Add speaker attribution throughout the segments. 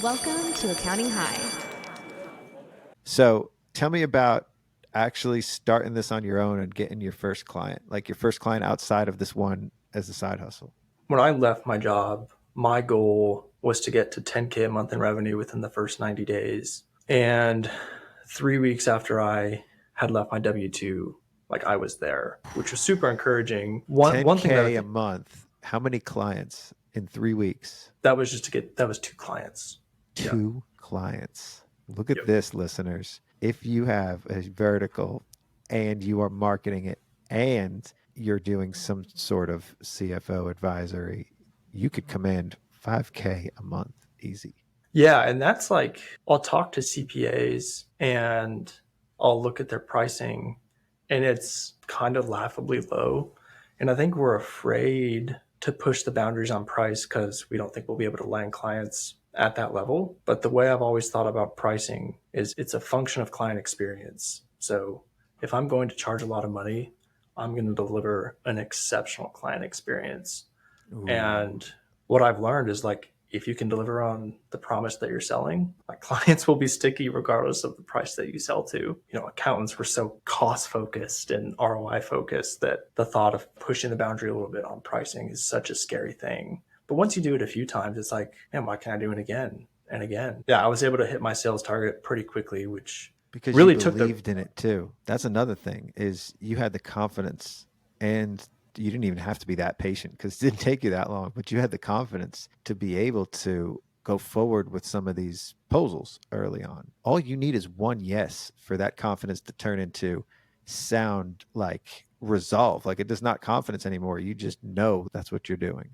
Speaker 1: Welcome to Accounting High.
Speaker 2: So tell me about actually starting this on your own and getting your first client, like your first client outside of this one as a side hustle.
Speaker 3: When I left my job, my goal was to get to 10K a month in revenue within the first 90 days. And 3 weeks after I had left my W-2, like I was there, which was super encouraging. One thing that
Speaker 2: 10K a month. How many clients in 3 weeks?
Speaker 3: that was two clients.
Speaker 2: Two clients. Look at
Speaker 3: Yep.
Speaker 2: this, listeners. If you have a vertical and you are marketing it and you're doing some sort of CFO advisory, you could command 5K a month easy.
Speaker 3: Yeah, and that's like, I'll talk to CPAs and I'll look at their pricing and it's kind of laughably low. And I think we're afraid to push the boundaries on price because we don't think we'll be able to land clients at that level. But the way I've always thought about pricing is it's a function of client experience. So if I'm going to charge a lot of money, I'm going to deliver an exceptional client experience.
Speaker 2: Ooh.
Speaker 3: And what I've learned is like, if you can deliver on the promise that you're selling, like clients will be sticky regardless of the price that you sell to. You know, accountants were so cost focused and ROI focused that the thought of pushing the boundary a little bit on pricing is such a scary thing. But once you do it a few times, it's like, man, why can't I do it again and again? Yeah, I was able to hit my sales target pretty quickly, which
Speaker 2: because
Speaker 3: really
Speaker 2: you believed in it too. That's another thing is you had the confidence and you didn't even have to be that patient because it didn't take you that long, but you had the confidence to be able to go forward with some of these proposals early on. All you need is one yes for that confidence to turn into sound like resolve. Like it is not confidence anymore. You just know that's what you're doing.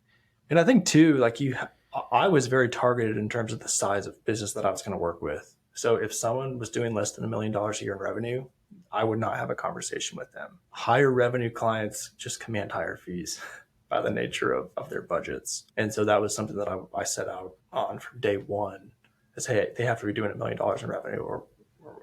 Speaker 3: And I think too, like I was very targeted in terms of the size of business that I was going to work with. So if someone was doing less than $1 million a year in revenue, I would not have a conversation with them. Higher revenue clients just command higher fees by the nature of their budgets. And so that was something that I set out on from day one is, hey, they have to be doing $1 million in revenue or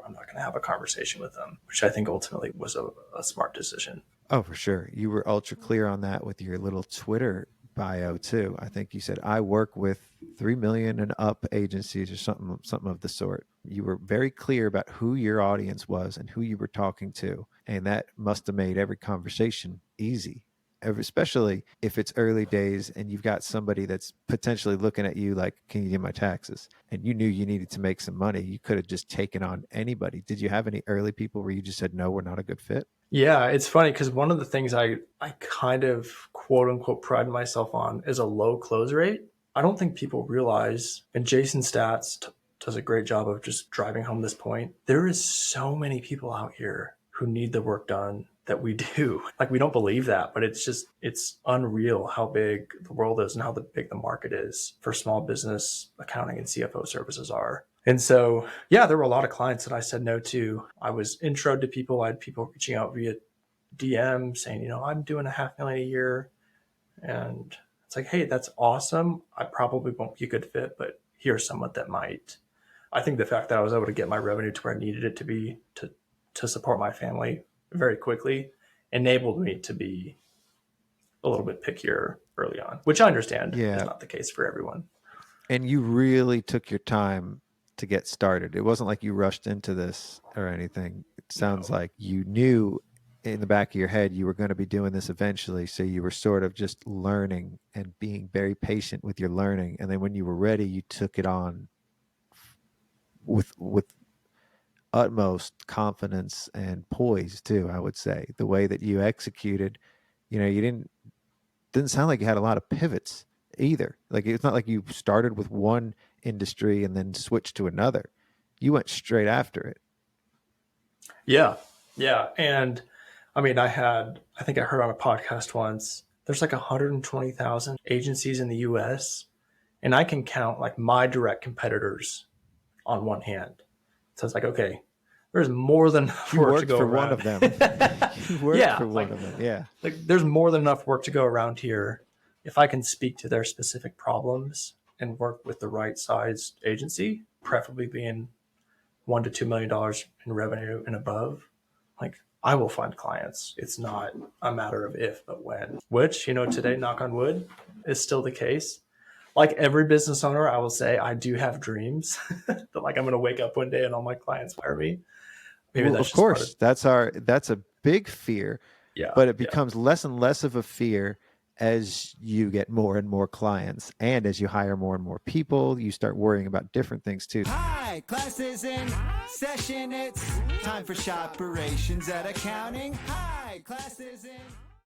Speaker 3: I'm not going to have a conversation with them, which I think ultimately was a smart decision.
Speaker 2: Oh, for sure. You were ultra clear on that with your little Twitter bio too. I think you said I work with 3 million and up agencies or something of the sort. You were very clear about who your audience was and who you were talking to, and that must have made every conversation easy. Especially if it's early days and you've got somebody that's potentially looking at you like, can you get my taxes? And you knew you needed to make some money. You could have just taken on anybody. Did you have any early people where you just said, no, we're not a good fit?
Speaker 3: Yeah, it's funny because one of the things I kind of quote unquote pride myself on is a low close rate. I don't think people realize, and Jason Stats does a great job of just driving home this point. There is so many people out here who need the work done that we do. Like we don't believe that, but it's unreal how big the world is and how big the market is for small business accounting and CFO services are. And so, yeah, there were a lot of clients that I said no to. I was introed to people. I had people reaching out via DM saying, you know, I'm doing $500,000 a year. And it's like, hey, that's awesome. I probably won't be a good fit, but here's someone that might. I think the fact that I was able to get my revenue to where I needed it to be to support my family very quickly enabled me to be a little bit pickier early on, which I understand is not the case for everyone.
Speaker 2: And you really took your time to get started. It wasn't like you rushed into this or anything. It sounds like you knew in the back of your head you were going to be doing this eventually. So you were sort of just learning and being very patient with your learning. And then when you were ready, you took it on with utmost confidence and poise too, I would say. The way that you executed, you know, you didn't sound like you had a lot of pivots either. Like it's not like you started with one industry and then switched to another. You went straight after it.
Speaker 3: Yeah. And I mean, I think I heard on a podcast once, there's like 120,000 agencies in the US, and I can count like my direct competitors on one hand. So it's like, okay, there's more than enough work to go around.
Speaker 2: One of them. You worked for one of them. Yeah.
Speaker 3: Like there's more than enough work to go around here. If I can speak to their specific problems and work with the right size agency, preferably being $1 to $2 million in revenue and above, like I will find clients. It's not a matter of if, but when, which, you know, today, knock on wood, is still the case. like every business owner, I will say I do have dreams that like I'm going to wake up one day and all my clients fire me. Maybe
Speaker 2: Well,
Speaker 3: that's
Speaker 2: of
Speaker 3: just part of,
Speaker 2: course, that's a big fear,
Speaker 3: yeah.
Speaker 2: but it
Speaker 3: Yeah.
Speaker 2: becomes less and less of a fear as you get more and more clients, and as you hire more and more people, you start worrying about different things too.
Speaker 4: Hi, class is in session. It's time for shoperations at accounting. Hi, class is in.